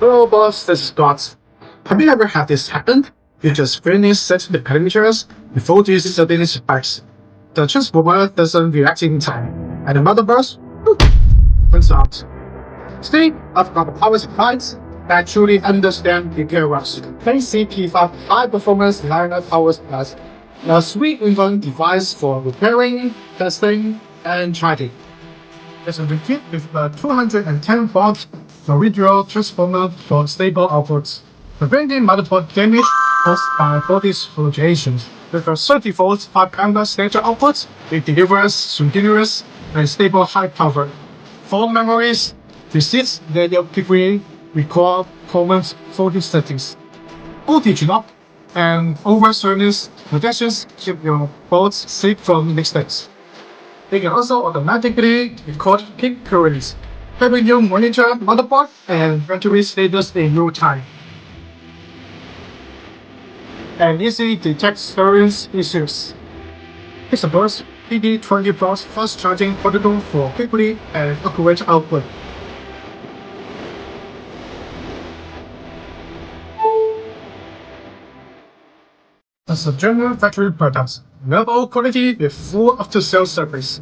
Hello boss, this is Scott. Have you ever had this happen? You just finished setting the parameters before this suddenly spikes. The transformer doesn't react in time, and the motherboard runs out. Today, I've got the power supplies that truly understand the chaos. Kaisi P5 high performance liner power supplies. A sweet-in-one device for repairing, testing, and charging. It's equipped with a 210-volt toroidal transformer for stable outputs, preventing motherboard damage caused by voltage fluctuations. With a 30-volt 5-ampere standard output, it delivers continuous and stable high power. For memories, resists negatively require common voltage settings. Voltage drop and over-surface protections keep your boards safe from mistakes. They can also automatically record peak currents, helping you monitor motherboard and battery status in real time. And easily detect storage issues. It supports PD20 plus fast charging protocol for quickly and accurate output. As a general factory product, reliable quality with full after-sales service.